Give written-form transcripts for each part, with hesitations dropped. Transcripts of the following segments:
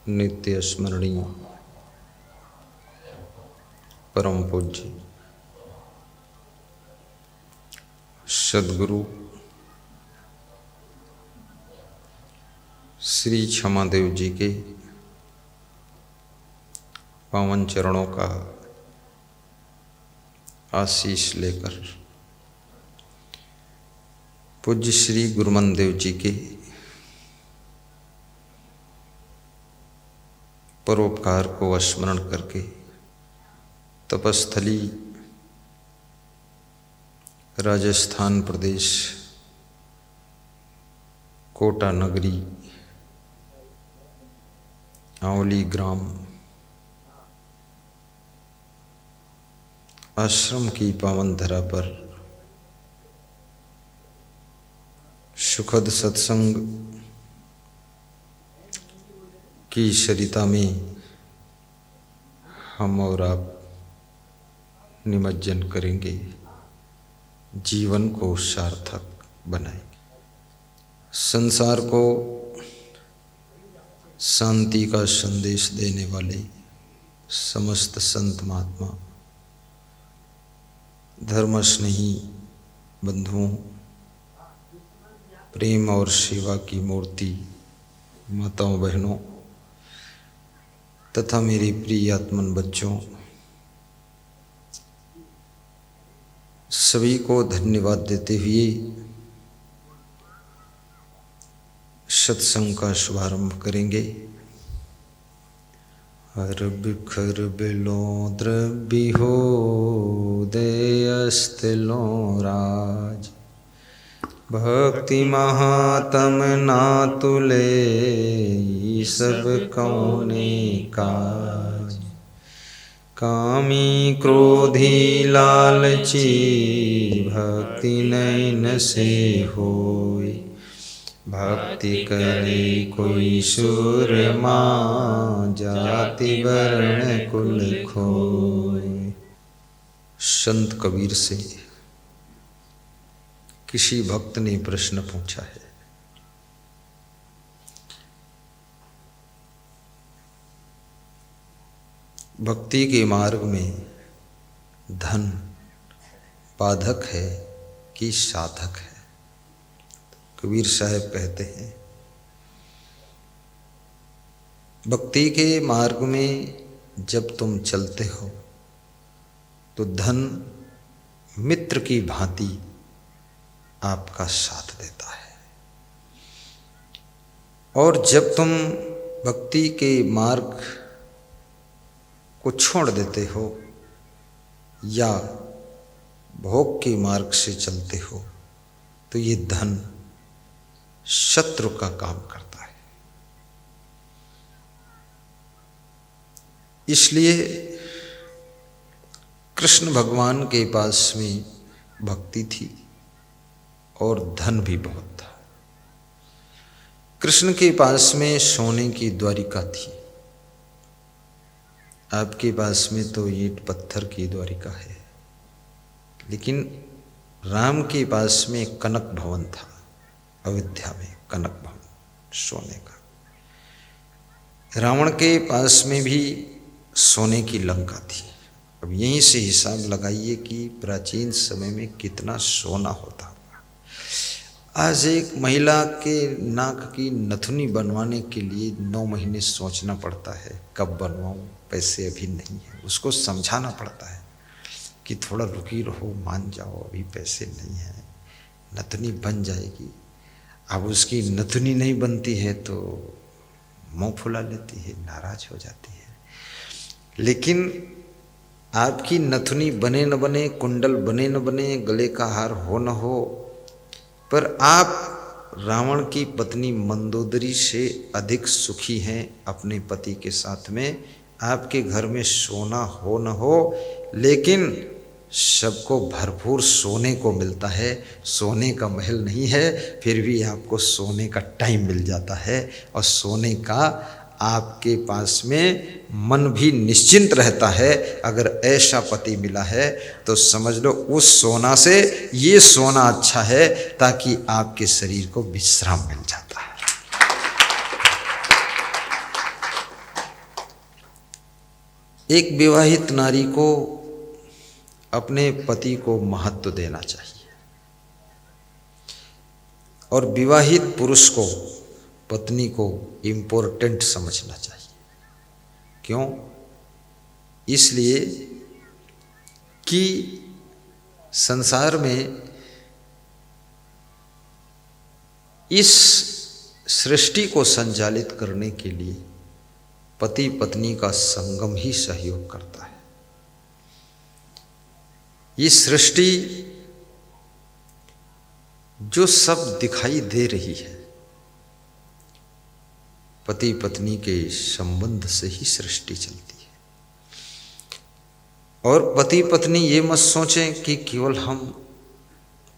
नित्य स्मरणीय परम पूज्य सद्गुरु श्री क्षमादेव जी के पावन चरणों का आशीष लेकर पूज्य श्री गुरुमन देव जी के परोपकार को स्मरण करके तपस्थली राजस्थान प्रदेश कोटा नगरी आंवली ग्राम आश्रम की पावन धरा पर सुखद सत्संग की सरिता में हम और आप निमज्जन करेंगे, जीवन को सार्थक बनाएंगे, संसार को शांति का संदेश देने वाले समस्त संत महात्मा धर्म स्नेही बंधुओं, प्रेम और सेवा की मूर्ति माताओं बहनों तथा मेरे प्रिय आत्मन बच्चों, सभी को धन्यवाद देते हुए सत्संग का शुभारंभ करेंगे। हर बिखर बिलो द्रव्य हो दयस्तलो राज, भक्ति महात्म ना तुले सब कौने काज। कामी क्रोधी लालची भक्ति नैन से होय, भक्ति करे कोई सूरमा जाति वर्ण कुल खोय। संत कबीर से किसी भक्त ने प्रश्न पूछा है, भक्ति के मार्ग में धन बाधक है कि साधक है? कबीर साहब कहते हैं, भक्ति के मार्ग में जब तुम चलते हो तो धन मित्र की भांति आपका साथ देता है, और जब तुम भक्ति के मार्ग को छोड़ देते हो या भोग के मार्ग से चलते हो तो ये धन शत्रु का काम करता है। इसलिए कृष्ण भगवान के पास में भक्ति थी और धन भी बहुत था। कृष्ण के पास में सोने की द्वारिका थी, आपके पास में तो ईंट पत्थर की द्वारिका है, लेकिन राम के पास में कनक भवन था, अयोध्या में कनक भवन सोने का। रावण के पास में भी सोने की लंका थी। अब यहीं से हिसाब लगाइए कि प्राचीन समय में कितना सोना होता होगा। आज एक महिला के नाक की नथुनी बनवाने के लिए 9 महीने सोचना पड़ता है, कब बनवाऊं, पैसे अभी नहीं है। उसको समझाना पड़ता है कि थोड़ा रुकी रहो, मान जाओ, अभी पैसे नहीं है, नथुनी बन जाएगी। अब उसकी नथुनी नहीं बनती है तो मुंह फुला लेती है, नाराज हो जाती है। लेकिन आपकी नथुनी बने न बने, कुंडल बने न बने, गले का हार हो न हो, पर आप रावण की पत्नी मंदोदरी से अधिक सुखी हैं अपने पति के साथ में। आपके घर में सोना हो न हो, लेकिन सबको भरपूर सोने को मिलता है। सोने का महल नहीं है, फिर भी आपको सोने का टाइम मिल जाता है, और सोने का आपके पास में मन भी निश्चिंत रहता है। अगर ऐसा पति मिला है तो समझ लो उस सोना से ये सोना अच्छा है, ताकि आपके शरीर को विश्राम मिल जाता है। एक विवाहित नारी को अपने पति को महत्व देना चाहिए और विवाहित पुरुष को पत्नी को इम्पोर्टेंट समझना चाहिए। क्यों? इसलिए कि संसार में इस सृष्टि को संचालित करने के लिए पति पत्नी का संगम ही सहयोग करता है। ये सृष्टि जो सब दिखाई दे रही है, पति पत्नी के संबंध से ही सृष्टि चलती है। और पति पत्नी ये मत सोचें कि केवल हम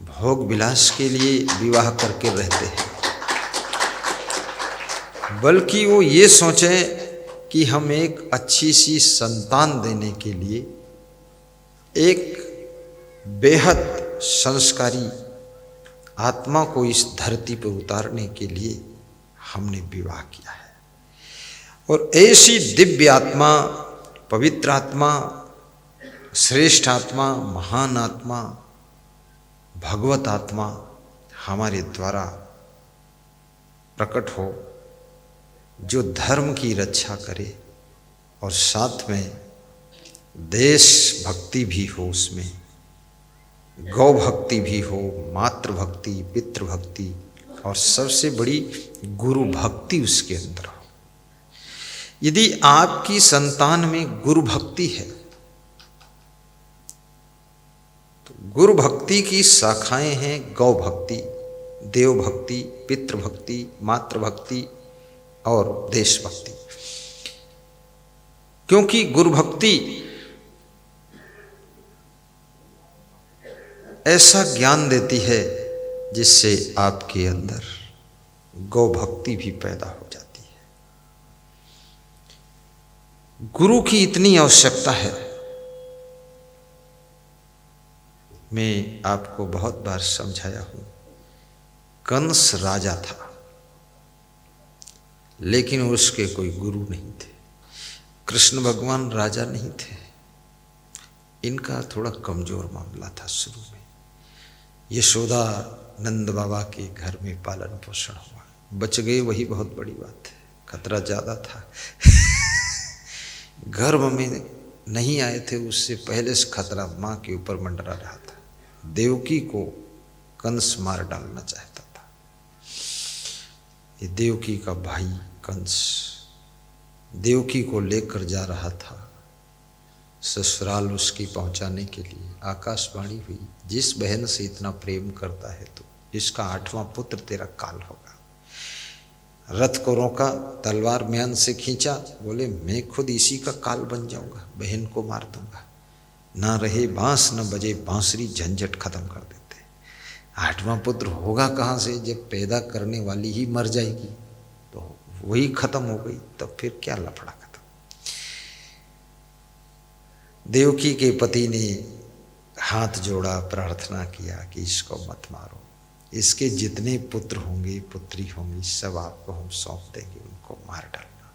भोग विलास के लिए विवाह करके रहते हैं, बल्कि वो ये सोचें कि हम एक अच्छी सी संतान देने के लिए, एक बेहद संस्कारी आत्मा को इस धरती पर उतारने के लिए हमने विवाह किया है। और ऐसी दिव्य आत्मा, पवित्र आत्मा, श्रेष्ठ आत्मा, महान आत्मा, भगवत आत्मा हमारे द्वारा प्रकट हो, जो धर्म की रक्षा करे और साथ में देश भक्ति भी हो, उसमें गौ भक्ति भी हो, मातृ भक्ति, पितृ भक्ति और सबसे बड़ी गुरु भक्ति उसके अंदर हो। यदि आपकी संतान में गुरु भक्ति है तो गुरु भक्ति की शाखाएं हैं गौ भक्ति, देव भक्ति, पितृ भक्ति, मातृ भक्ति और देशभक्ति। क्योंकि गुरु भक्ति ऐसा ज्ञान देती है जिससे आपके अंदर गौ भक्ति भी पैदा हो जाती है। गुरु की इतनी आवश्यकता है। मैं आपको बहुत बार समझाया हूं, कंस राजा था लेकिन उसके कोई गुरु नहीं थे। कृष्ण भगवान राजा नहीं थे, इनका थोड़ा कमजोर मामला था शुरू में। यशोदा नंद बाबा के घर में पालन पोषण हुआ, बच गए, वही बहुत बड़ी बात है। खतरा ज़्यादा था गर्भ में नहीं आए थे, उससे पहले से खतरा माँ के ऊपर मंडरा रहा था। देवकी को कंस मार डालना चाहता था। ये देवकी का भाई कंस देवकी को लेकर जा रहा था ससुराल उसकी पहुंचाने के लिए। आकाशवाणी हुई, जिस बहन से इतना प्रेम करता है तो इसका 8वां पुत्र तेरा काल होगा। रथ को रोका, तलवार म्यान से खींचा, बोले मैं खुद इसी का काल बन जाऊंगा, बहन को मार दूंगा। ना रहे बांस न बजे बांसुरी, झंझट खत्म कर देते। 8वां पुत्र होगा कहाँ से जब पैदा करने वाली ही मर जाएगी, तो वही खत्म हो गई, तब फिर क्या लफड़ा खत्म। देवकी के पति ने हाथ जोड़ा, प्रार्थना किया कि इसको मत मारो, इसके जितने पुत्र होंगे पुत्री होंगी सब आपको हम सौंप देंगे, उनको मार डालना।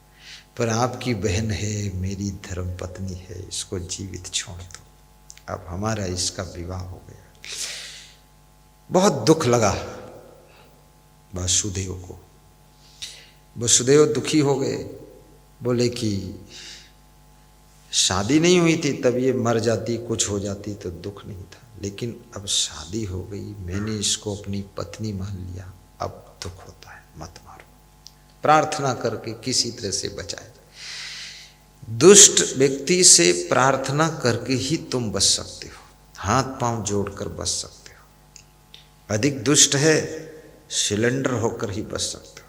पर आपकी बहन है, मेरी धर्म पत्नी है, इसको जीवित छोड़ दो। अब हमारा इसका विवाह हो गया। बहुत दुख लगा वासुदेव को। वसुदेव दुखी हो गए, बोले कि शादी नहीं हुई थी तब ये मर जाती, कुछ हो जाती तो दुख नहीं था, लेकिन अब शादी हो गई, मैंने इसको अपनी पत्नी मान लिया, अब दुख होता है, मत मारो। प्रार्थना करके किसी तरह से बचाए। दुष्ट व्यक्ति से प्रार्थना करके ही तुम बच सकते हो, हाथ पांव जोड़कर बच सकते हो। अधिक दुष्ट है, सिलेंडर होकर ही बच सकते हो।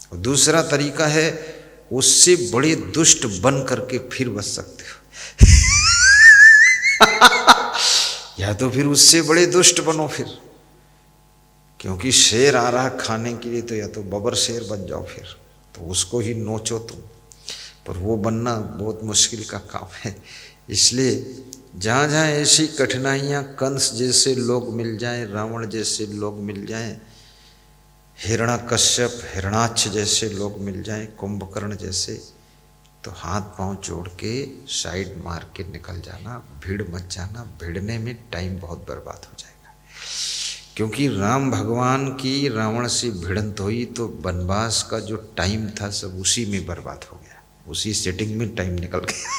और दूसरा तरीका है, उससे बड़े दुष्ट बन करके फिर बच सकते हो या तो फिर उससे बड़े दुष्ट बनो फिर, क्योंकि शेर आ रहा खाने के लिए, तो या तो बबर शेर बन जाओ फिर, तो उसको ही नोचो तुम। पर वो बनना बहुत मुश्किल का काम है। इसलिए जहाँ जहाँ ऐसी कठिनाइयाँ, कंस जैसे लोग मिल जाएं, रावण जैसे लोग मिल जाएं, हिरण्याकश्यप हिरणाक्ष जैसे लोग मिल जाएं, कुंभकर्ण जैसे, तो हाथ पांव जोड़ के साइड मार के निकल जाना, भीड़ मत जाना, भिड़ने में टाइम बहुत बर्बाद हो जाएगा। क्योंकि राम भगवान की रावण से भिड़ंत हुई तो वनवास का जो टाइम था सब उसी में बर्बाद हो गया, उसी सेटिंग में टाइम निकल गया।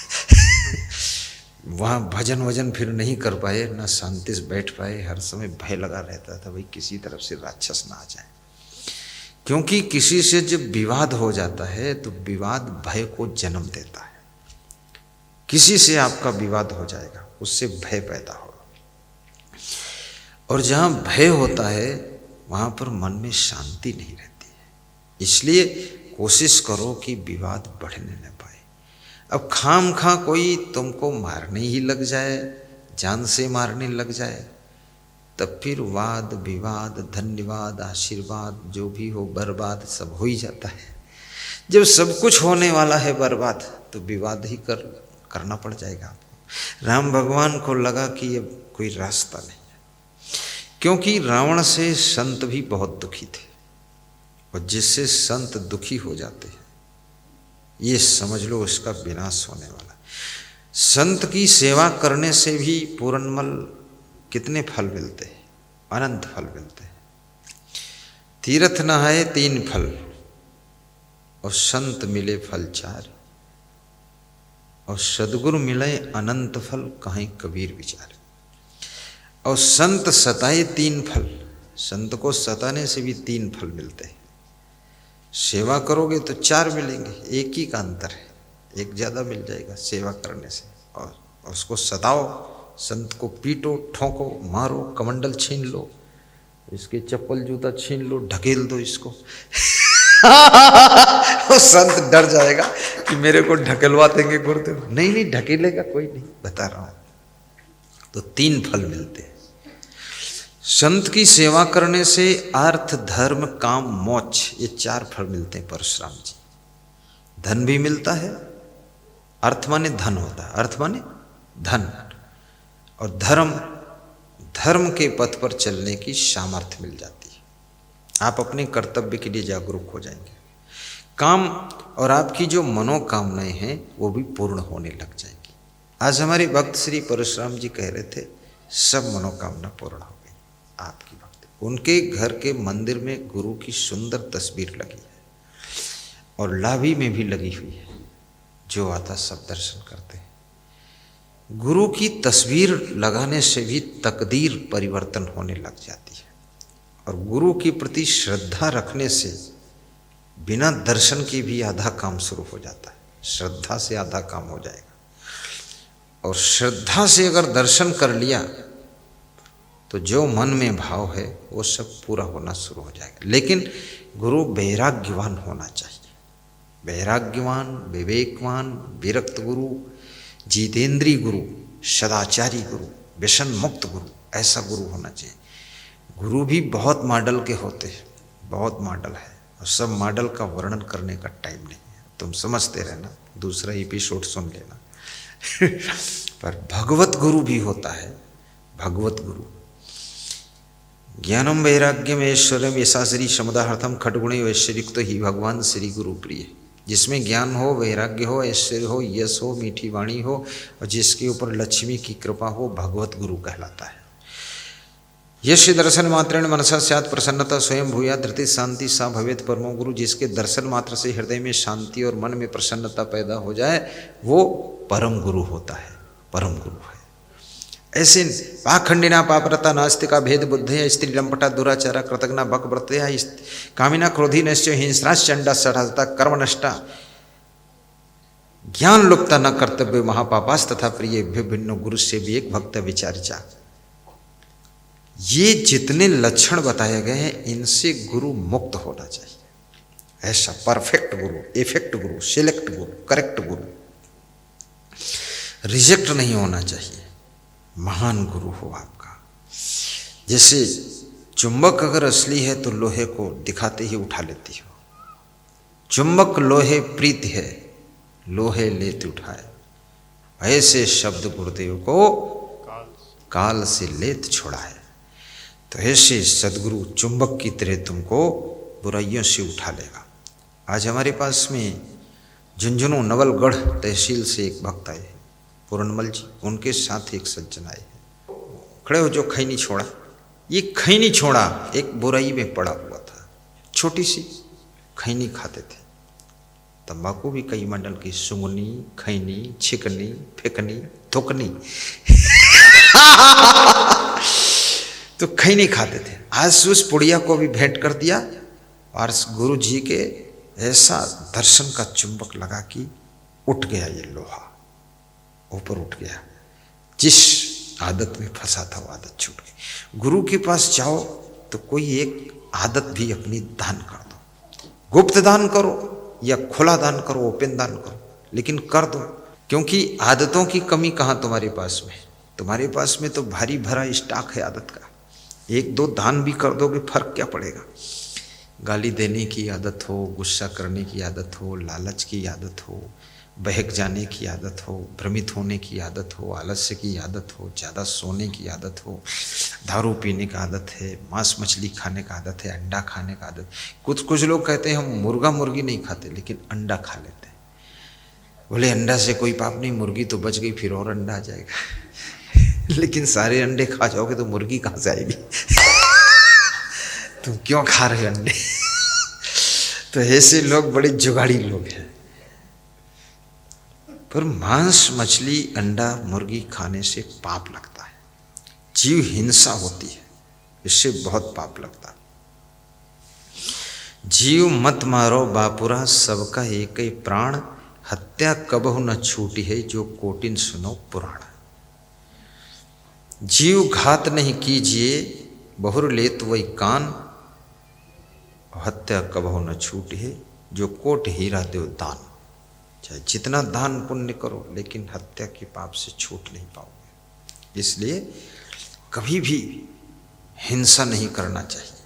वहाँ भजन वजन फिर नहीं कर पाए, ना शांति से बैठ पाए, हर समय भय लगा रहता था भाई किसी तरफ से राक्षस ना आ जाए। क्योंकि किसी से जब विवाद हो जाता है तो विवाद भय को जन्म देता है। किसी से आपका विवाद हो जाएगा, उससे भय पैदा होगा, और जहाँ भय होता है वहाँ पर मन में शांति नहीं रहती है। इसलिए कोशिश करो कि विवाद बढ़ने न पाए। अब खाम खा कोई तुमको मारने ही लग जाए, जान से मारने लग जाए, तब फिर वाद विवाद धन्यवाद आशीर्वाद जो भी हो बर्बाद सब हो ही जाता है। जब सब कुछ होने वाला है बर्बाद तो विवाद ही करना पड़ जाएगा आपको। राम भगवान को लगा कि अब कोई रास्ता नहीं है, क्योंकि रावण से संत भी बहुत दुखी थे, और जिससे संत दुखी हो जाते हैं ये समझ लो उसका विनाश होने वाला है। संत की सेवा करने से भी पूर्णमल कितने फल मिलते हैं, अनंत फल मिलते हैं। तीर्थ नहाए 3 फल और संत मिले फल 4, और सदगुरु मिले अनंत फल कहीं कबीर विचार। और संत सताए 3 फल, संत को सताने से भी 3 फल मिलते हैं। सेवा करोगे तो 4 मिलेंगे, एक ही का अंतर है, एक ज़्यादा मिल जाएगा सेवा करने से। और उसको सताओ, संत को पीटो ठोको मारो, कमंडल छीन लो, इसके चप्पल जूता छीन लो, ढकेल दो इसको। वो संत डर जाएगा कि मेरे को ढकेलवा देंगे गुरुदेव। नहीं नहीं ढकेलेगा कोई नहीं, बता रहा हूँ। तो 3 फल मिलते हैं। संत की सेवा करने से अर्थ धर्म काम मोक्ष ये 4 फल मिलते हैं परशुराम जी। धन भी मिलता है, अर्थ माने धन होता है, अर्थ माने धन, और धर्म के पथ पर चलने की सामर्थ्य मिल जाती है। आप अपने कर्तव्य के लिए जागरूक हो जाएंगे। काम और आपकी जो मनोकामनाएं हैं वो भी पूर्ण होने लग जाएंगी। आज हमारे भक्त श्री परशुराम जी कह रहे थे सब मनोकामना पूर्ण हो गई आपकी भक्ति। उनके घर के मंदिर में गुरु की सुंदर तस्वीर लगी है, और लाभी में भी लगी हुई है, जो आता सब दर्शन करते हैं। गुरु की तस्वीर लगाने से भी तकदीर परिवर्तन होने लग जाती है, और गुरु के प्रति श्रद्धा रखने से बिना दर्शन के भी आधा काम शुरू हो जाता है। श्रद्धा से आधा काम हो जाएगा, और श्रद्धा से अगर दर्शन कर लिया तो जो मन में भाव है वो सब पूरा होना शुरू हो जाएगा। लेकिन गुरु वैराग्यवान होना चाहिए, वैराग्यवान, विवेकवान, विरक्त गुरु, जितेंद्री गुरु, सदाचारी गुरु, व्यसन मुक्त गुरु, ऐसा गुरु होना चाहिए। गुरु भी बहुत मॉडल के होते हैं, बहुत मॉडल है, और सब मॉडल का वर्णन करने का टाइम नहीं है। तुम समझते रहना, दूसरा एपिसोड सुन लेना। पर भगवत गुरु भी होता है, भगवत गुरु। ज्ञानम वैराग्यम ऐश्वर्यम ऐसा श्री समुदाहर्थम खटगुणे वैश्वरिक्त ही भगवान श्री गुरु प्रिय। जिसमें ज्ञान हो, वैराग्य हो, ऐश्वर्य हो, यश हो, मीठी वाणी हो, और जिसके ऊपर लक्ष्मी की कृपा हो, भगवत गुरु कहलाता है। यश दर्शन मात्रेण मनसा स्यात् प्रसन्नता स्वयं भूया धृति शांति सा भवेत परमो गुरु। जिसके दर्शन मात्र से हृदय में शांति और मन में प्रसन्नता पैदा हो जाए वो परम गुरु होता है, परम गुरु है। ऐसे पाखंडिना पापरता नास्तिका भेद बुद्धया स्त्री लंपटा दुराचारा कृतज्ञा बक व्रतया कामिना क्रोधी नश्च हिंस्राश्चंडा सठता कर्म नष्टा ज्ञान लुप्ता न कर्तव्य महापापास तथा प्रिय भिन्न गुरु से भी एक भक्त विचारिचा। ये जितने लक्षण बताए गए हैं इनसे गुरु मुक्त होना चाहिए। ऐसा परफेक्ट गुरु, इफेक्ट गुरु, सिलेक्ट गुरु, करेक्ट गुरु, रिजेक्ट नहीं होना चाहिए। महान गुरु हो आपका। जैसे चुंबक अगर असली है तो लोहे को दिखाते ही उठा लेती हो। चुंबक लोहे प्रीत है, लोहे लेते उठाए। ऐसे शब्द गुरुदेव को काल से लेत छोड़ाए। तो ऐसे सदगुरु चुंबक की तरह तुमको बुराइयों से उठा लेगा। आज हमारे पास में झुंझुनू नवलगढ़ तहसील से एक भक्त आए पूर्णमल जी, उनके साथ एक सज्जन आए। खड़े हो जो खैनी छोड़ा। ये खैनी छोड़ा एक बुराई में पड़ा हुआ था, छोटी सी खैनी खाते थे। तंबाकू भी कई मंडल की, सुंगनी, खैनी, छिकनी, फेकनी, थुकनी तो खैनी खाते थे। आज उस पुड़िया को भी भेंट कर दिया और गुरु जी के ऐसा दर्शन का चुंबक लगा कि उठ गया, ये लोहा ऊपर उठ गया। जिस आदत में फंसा था वो आदत छूट गई। गुरु के पास जाओ तो कोई एक आदत भी अपनी दान कर दो, गुप्त दान करो या खुला दान करो, ओपन दान करो, लेकिन कर दो। क्योंकि आदतों की कमी कहाँ तुम्हारे पास में, तुम्हारे पास में तो भारी भरा स्टॉक है आदत का। एक दो दान भी कर दोगे फर्क क्या पड़ेगा। गाली देने की आदत हो, गुस्सा करने की आदत हो, लालच की आदत हो, बहक जाने की आदत हो, भ्रमित होने की आदत हो, आलस्य की आदत हो, ज़्यादा सोने की आदत हो, दारू पीने का आदत है, मांस मछली खाने का आदत है, अंडा खाने का आदत। कुछ लोग कहते हैं हम मुर्गा मुर्गी नहीं खाते लेकिन अंडा खा लेते हैं। बोले अंडा से कोई पाप नहीं, मुर्गी तो बच गई फिर और अंडा आ जाएगा लेकिन सारे अंडे खा जाओगे तो मुर्गी कहाँ से आएगी तुम क्यों खा रहे हो अंडे तो ऐसे लोग बड़े जुगाड़ी लोग हैं। पर मांस मछली अंडा मुर्गी खाने से पाप लगता है, जीव हिंसा होती है, इससे बहुत पाप लगता है। जीव मत मारो बापुरा, सबका एक ही प्राण, हत्या कबहु न छूटी है, जो कोटिन सुनो पुराण। जीव घात नहीं कीजिए, बहुर लेत वही कान, हत्या कबहु न छूटी है, जो कोट हीरा देव दान। चाहे जितना दान पुण्य करो लेकिन हत्या के पाप से छूट नहीं पाओगे। इसलिए कभी भी हिंसा नहीं करना चाहिए।